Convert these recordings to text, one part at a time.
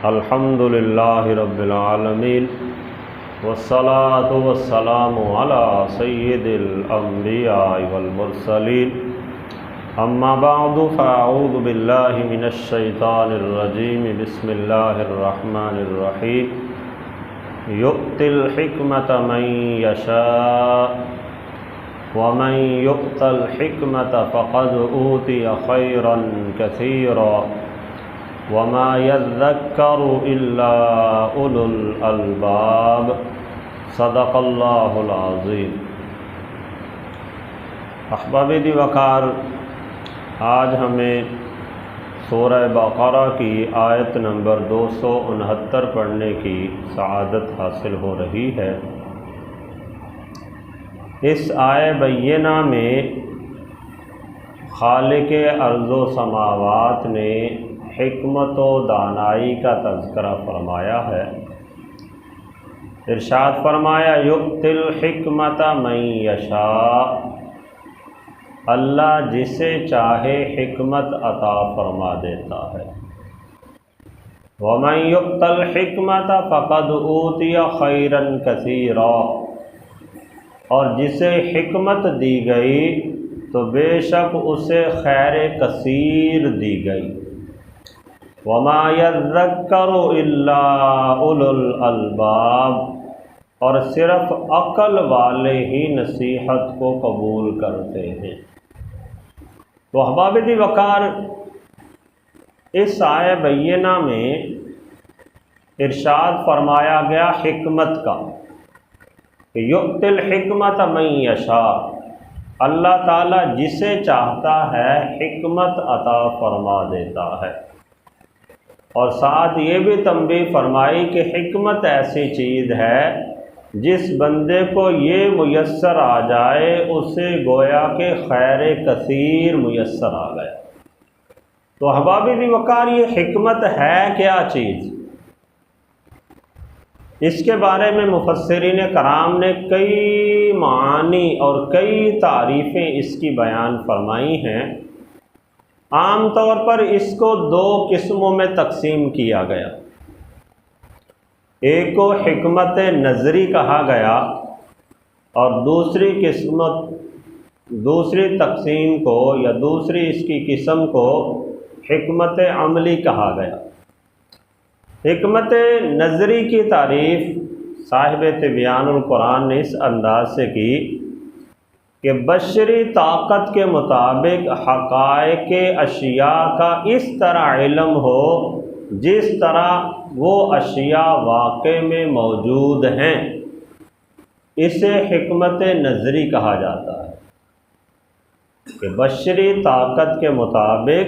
الحمد للہ رب العالمین والصلاة والسلام علی سید الانبیاء والمرسلین اما بعد فاعوذ باللہ من الشیطان الرجیم بسم اللہ الرحمن الرحیم یؤتی الحکمۃ من یشاء ومن یؤت الحکمۃ فقد اوتی خیرا کثیرا وما يذكر إلا أولو الألباب صدق اللہ العظیم۔ احباب دی وقار، آج ہمیں سورہ بقرہ کی آیت نمبر 269 پڑھنے کی سعادت حاصل ہو رہی ہے۔ اس آیہ بینہ میں خالق ارض و سماوات نے حکمت و دانائی کا تذکرہ فرمایا ہے۔ ارشاد فرمایا یؤتی الحکمۃ من یشاء، اللہ جسے چاہے حکمت عطا فرما دیتا ہے۔ ومن یؤت الحکمۃ فقد اوتی خیرا کثیرا، اور جسے حکمت دی گئی تو بے شک اسے خیر کثیر دی گئی۔ وما يذكر الا اولو الالباب، اور صرف عقل والے ہی نصیحت کو قبول کرتے ہیں۔ تو احباب دی وقار، اس آیہ بینہ میں ارشاد فرمایا گیا حکمت کا کہ یؤتی الحکمۃ من یشاء، اللہ تعالیٰ جسے چاہتا ہے حکمت عطا فرما دیتا ہے۔ اور ساتھ یہ بھی تنبیہ فرمائی کہ حکمت ایسی چیز ہے جس بندے کو یہ میسر آ جائے اسے گویا کہ خیر کثیر میسر آ گیا۔ تو احباب دی وقار، یہ حکمت ہے کیا چیز؟ اس کے بارے میں مفسرین کرام نے کئی معانی اور کئی تعریفیں اس کی بیان فرمائی ہیں۔ عام طور پر اس کو دو قسموں میں تقسیم کیا گیا۔ ایک کو حکمت نظری کہا گیا، اور دوسری تقسیم کو یا دوسری اس کی قسم کو حکمت عملی کہا گیا۔ حکمت نظری کی تعریف صاحب تبیان القرآن نے اس انداز سے کی کہ بشری طاقت کے مطابق حقائق اشیاء کا اس طرح علم ہو جس طرح وہ اشیاء واقع میں موجود ہیں، اسے حکمت نظری کہا جاتا ہے کہ بشری طاقت کے مطابق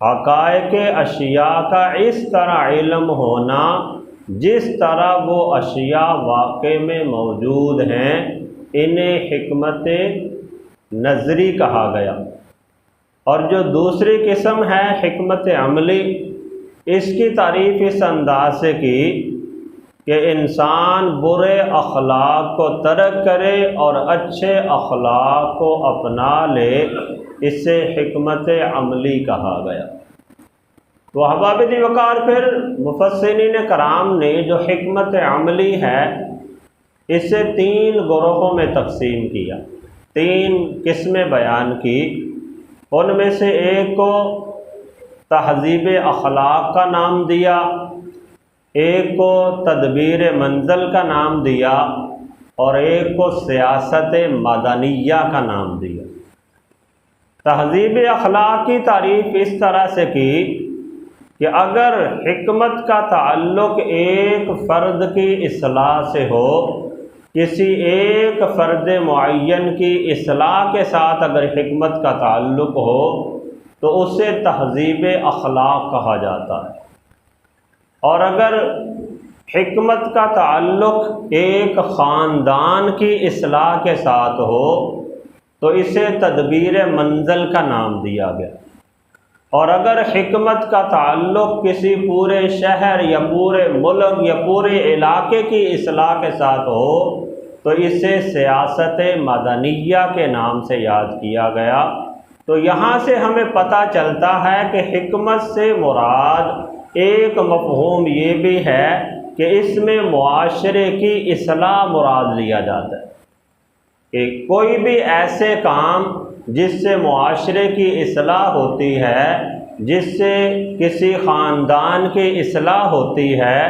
حقائق اشیاء کا اس طرح علم ہونا جس طرح وہ اشیاء واقع میں موجود ہیں، انہیں حکمت نظری کہا گیا۔ اور جو دوسری قسم ہے حکمت عملی، اس کی تعریف اس انداز سے کی کہ انسان برے اخلاق کو ترک کرے اور اچھے اخلاق کو اپنا لے، اسے حکمت عملی کہا گیا۔ تو احباب دی وقار، پھر مفسرین کرام نے جو حکمت عملی ہے اسے 3 گروہوں میں تقسیم کیا، 3 قسمیں بیان کی۔ ان میں سے ایک کو تہذیب اخلاق کا نام دیا، ایک کو تدبیر منزل کا نام دیا، اور ایک کو سیاست مدنیہ کا نام دیا۔ تہذیب اخلاق کی تعریف اس طرح سے کی کہ اگر حکمت کا تعلق ایک فرد کی اصلاح سے ہو، کسی ایک فرد معین کی اصلاح کے ساتھ اگر حکمت کا تعلق ہو تو اسے تہذیب اخلاق کہا جاتا ہے، اور اگر حکمت کا تعلق ایک خاندان کی اصلاح کے ساتھ ہو تو اسے تدبیر منزل کا نام دیا گیا، اور اگر حکمت کا تعلق کسی پورے شہر یا پورے ملک یا پورے علاقے کی اصلاح کے ساتھ ہو تو اسے سیاست مدنیہ کے نام سے یاد کیا گیا۔ تو یہاں سے ہمیں پتہ چلتا ہے کہ حکمت سے مراد ایک مفہوم یہ بھی ہے کہ اس میں معاشرے کی اصلاح مراد لیا جاتا ہے، کہ کوئی بھی ایسے کام جس سے معاشرے کی اصلاح ہوتی ہے، جس سے کسی خاندان کی اصلاح ہوتی ہے،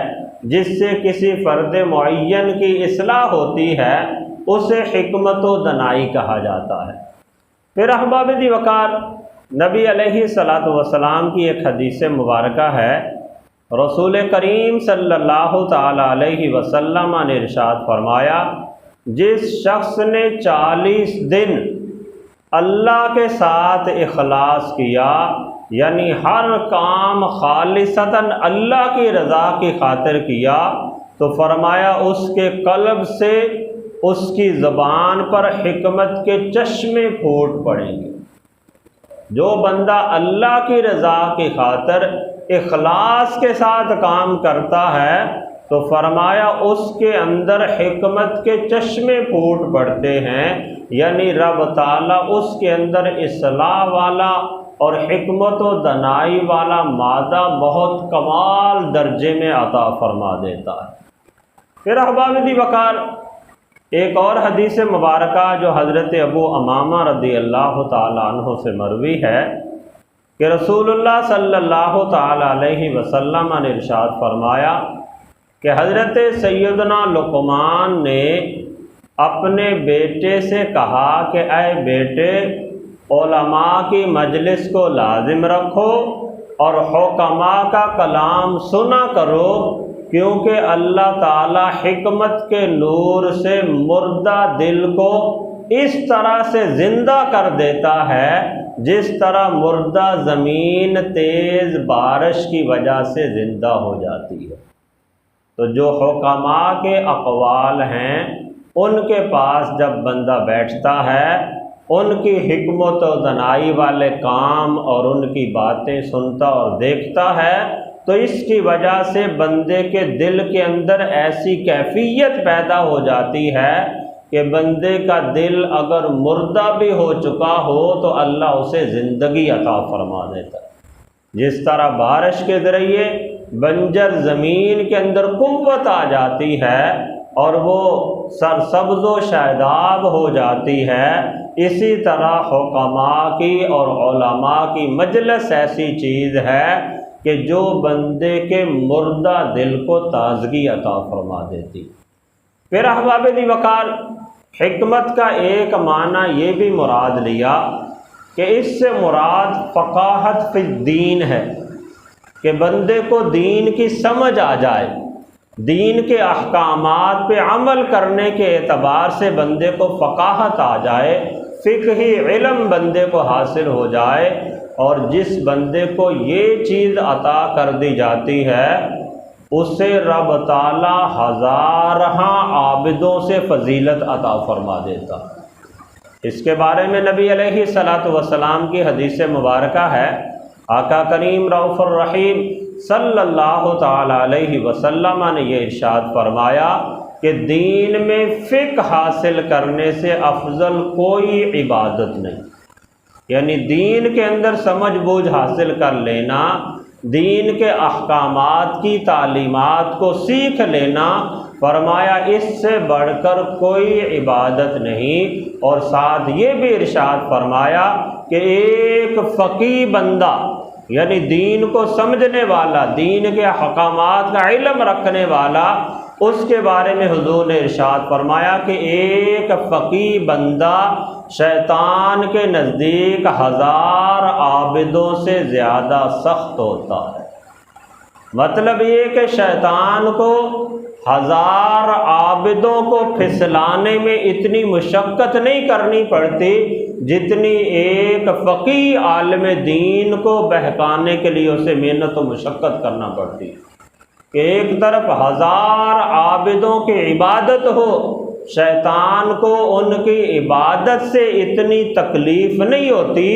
جس سے کسی فرد معین کی اصلاح ہوتی ہے، اسے حکمت و دانائی کہا جاتا ہے۔ پھر احباب دی وقار، نبی علیہ الصلاۃ والسلام کی ایک حدیث مبارکہ ہے، رسول کریم صلی اللہ تعالی علیہ وسلم نے ارشاد فرمایا، جس شخص نے 40 دن اللہ کے ساتھ اخلاص کیا، یعنی ہر کام خالصتاً اللہ کی رضا کی خاطر کیا، تو فرمایا اس کے قلب سے اس کی زبان پر حکمت کے چشمے پھوٹ پڑیں گے۔ جو بندہ اللہ کی رضا کی خاطر اخلاص کے ساتھ کام کرتا ہے تو فرمایا اس کے اندر حکمت کے چشمے پھوٹ پڑتے ہیں، یعنی رب تعالیٰ اس کے اندر اصلاح والا اور حکمت و دانائی والا مادہ بہت کمال درجے میں عطا فرما دیتا ہے۔ پھر احباب دی وقار، ایک اور حدیث مبارکہ جو حضرت ابو امامہ رضی اللہ تعالی عنہ سے مروی ہے کہ رسول اللہ صلی اللہ تعالی علیہ وسلم نے ارشاد فرمایا کہ حضرت سیدنا لقمان نے اپنے بیٹے سے کہا کہ اے بیٹے، علماء کی مجلس کو لازم رکھو اور حکماء کا کلام سنا کرو، کیونکہ اللہ تعالی حکمت کے نور سے مردہ دل کو اس طرح سے زندہ کر دیتا ہے جس طرح مردہ زمین تیز بارش کی وجہ سے زندہ ہو جاتی ہے۔ تو جو حکماء کے اقوال ہیں ان کے پاس جب بندہ بیٹھتا ہے، ان کی حکمت و دانائی والے کام اور ان کی باتیں سنتا اور دیکھتا ہے، تو اس کی وجہ سے بندے کے دل کے اندر ایسی کیفیت پیدا ہو جاتی ہے کہ بندے کا دل اگر مردہ بھی ہو چکا ہو تو اللہ اسے زندگی عطا فرما دیتا ہے۔ جس طرح بارش کے ذریعے بنجر زمین کے اندر قوت آ جاتی ہے اور وہ سرسبز و شاداب ہو جاتی ہے، اسی طرح حکماء کی اور علماء کی مجلس ایسی چیز ہے کہ جو بندے کے مردہ دل کو تازگی عطا فرما دیتی۔ پھر احباب دی وقار، حکمت کا ایک معنی یہ بھی مراد لیا کہ اس سے مراد فقاہت فی الدین ہے، کہ بندے کو دین کی سمجھ آ جائے، دین کے احکامات پہ عمل کرنے کے اعتبار سے بندے کو فقاہت آ جائے، فقہی علم بندے کو حاصل ہو جائے، اور جس بندے کو یہ چیز عطا کر دی جاتی ہے اسے رب تعالی ہزارہا عابدوں سے فضیلت عطا فرما دیتا۔ اس کے بارے میں نبی علیہ الصلاۃ والسلام کی حدیث مبارکہ ہے، آقا کریم رؤوف الرحیم صلی اللہ تعالی علیہ وسلم نے یہ ارشاد فرمایا کہ دین میں فقہ حاصل کرنے سے افضل کوئی عبادت نہیں، یعنی دین کے اندر سمجھ بوجھ حاصل کر لینا، دین کے احکامات کی تعلیمات کو سیکھ لینا، فرمایا اس سے بڑھ کر کوئی عبادت نہیں۔ اور ساتھ یہ بھی ارشاد فرمایا کہ ایک فقیہ بندہ، یعنی دین کو سمجھنے والا، دین کے احکامات کا علم رکھنے والا، اس کے بارے میں حضور نے ارشاد فرمایا کہ ایک فقیہ بندہ شیطان کے نزدیک 1000 عابدوں سے زیادہ سخت ہوتا ہے۔ مطلب یہ کہ شیطان کو 1000 عابدوں کو پھسلانے میں اتنی مشقت نہیں کرنی پڑتی جتنی ایک فقیہ عالم دین کو بہکانے کے لیے اسے محنت و مشقت کرنا پڑتی ہے، کہ ایک طرف 1000 عابدوں کی عبادت ہو، شیطان کو ان کی عبادت سے اتنی تکلیف نہیں ہوتی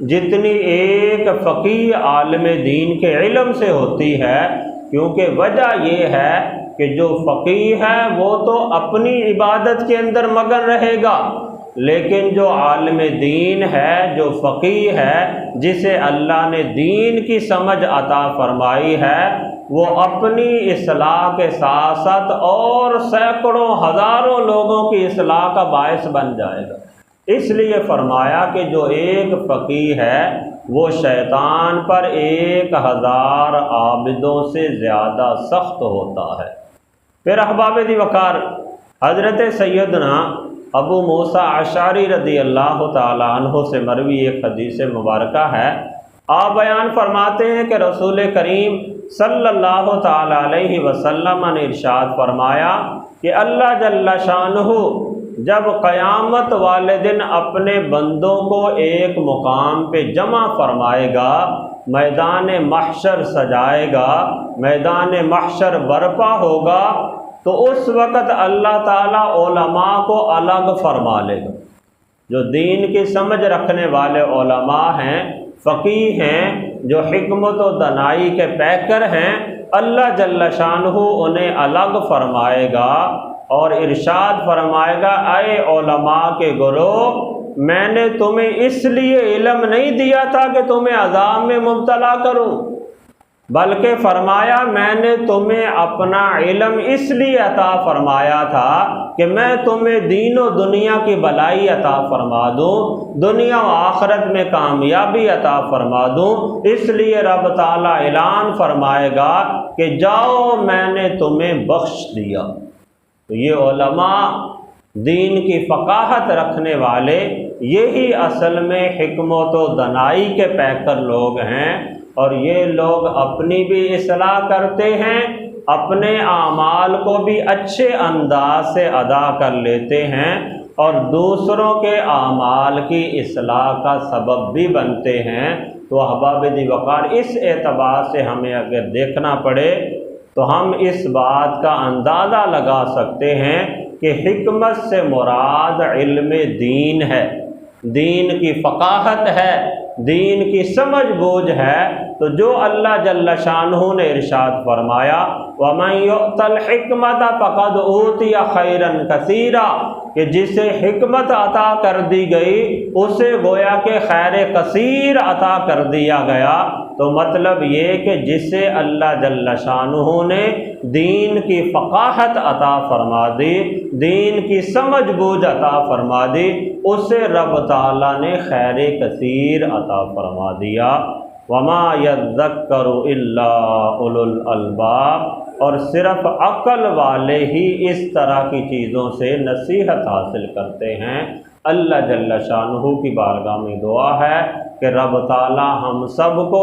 جتنی ایک فقیہ عالم دین کے علم سے ہوتی ہے، کیونکہ وجہ یہ ہے کہ جو فقیہ ہے وہ تو اپنی عبادت کے اندر مگن رہے گا، لیکن جو عالم دین ہے، جو فقیہ ہے، جسے اللہ نے دین کی سمجھ عطا فرمائی ہے، وہ اپنی اصلاح کے ساتھ ساتھ اور سینکڑوں ہزاروں لوگوں کی اصلاح کا باعث بن جائے گا۔ اس لیے فرمایا کہ جو ایک فقیہ ہے وہ شیطان پر 1000 عابدوں سے زیادہ سخت ہوتا ہے۔ پھر احباب دی وقار، حضرت سیدنا ابو موسیٰ اشعری رضی اللہ تعالیٰ عنہ سے مروی ایک حدیث مبارکہ ہے۔ آپ بیان فرماتے ہیں کہ رسول کریم صلی اللہ تعالیٰ علیہ وسلم نے ارشاد فرمایا کہ اللہ جل شانہ جب قیامت والے دن اپنے بندوں کو ایک مقام پہ جمع فرمائے گا، میدان محشر سجائے گا، میدان محشر برپا ہوگا، تو اس وقت اللہ تعالیٰ علماء کو الگ فرما لے گا۔ جو دین کی سمجھ رکھنے والے علماء ہیں، فقیہ ہیں، جو حکمت و دانائی کے پیکر ہیں، اللہ جل شانہ انہیں الگ فرمائے گا اور ارشاد فرمائے گا، اے علماء کے گروہ، میں نے تمہیں اس لیے علم نہیں دیا تھا کہ تمہیں عذاب میں مبتلا کروں، بلکہ فرمایا میں نے تمہیں اپنا علم اس لیے عطا فرمایا تھا کہ میں تمہیں دین و دنیا کی بھلائی عطا فرما دوں، دنیا و آخرت میں کامیابی عطا فرما دوں۔ اس لیے رب تعالیٰ اعلان فرمائے گا کہ جاؤ میں نے تمہیں بخش دیا۔ تو یہ علماء، دین کی فقاہت رکھنے والے، یہی اصل میں حکمت و دانائی کے پیکر لوگ ہیں، اور یہ لوگ اپنی بھی اصلاح کرتے ہیں، اپنے اعمال کو بھی اچھے انداز سے ادا کر لیتے ہیں، اور دوسروں کے اعمال کی اصلاح کا سبب بھی بنتے ہیں۔ تو احباب دی وقار، اس اعتبار سے ہمیں اگر دیکھنا پڑے تو ہم اس بات کا اندازہ لگا سکتے ہیں کہ حکمت سے مراد علم دین ہے، دین کی فقاہت ہے، دین کی سمجھ بوجھ ہے۔ تو جو اللہ جل شانہ نے ارشاد فرمایا وَمَن يُؤْتَ الْحِكْمَةَ فَقَدْ أُوتِيَ خَيْرًا كَثِيرًا، کہ جسے حکمت عطا کر دی گئی اسے گویا کہ خیر کثیر عطا کر دیا گیا۔ تو مطلب یہ کہ جسے اللہ جل شانہ نے دین کی فقاہت عطا فرما دی، دین کی سمجھ بوجھ عطا فرما دی، اسے رب تعالیٰ نے خیر کثیر عطا فرما دیا۔ وَمَا يَذَّكَّرُ إِلَّا أُولُو الْأَلْبَابِ، اور صرف عقل والے ہی اس طرح کی چیزوں سے نصیحت حاصل کرتے ہیں۔ اللہ جل شانہ کی بارگاہ میں دعا ہے کہ رب تعالیٰ ہم سب کو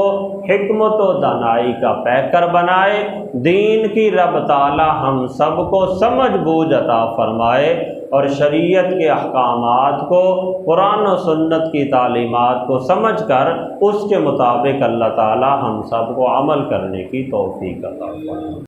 حکمت و دانائی کا پیکر بنائے، دین کی رب تعالیٰ ہم سب کو سمجھ بوجھ عطا فرمائے، اور شریعت کے احکامات کو، قرآن و سنت کی تعلیمات کو سمجھ کر اس کے مطابق اللہ تعالیٰ ہم سب کو عمل کرنے کی توفیق عطا فرمائے۔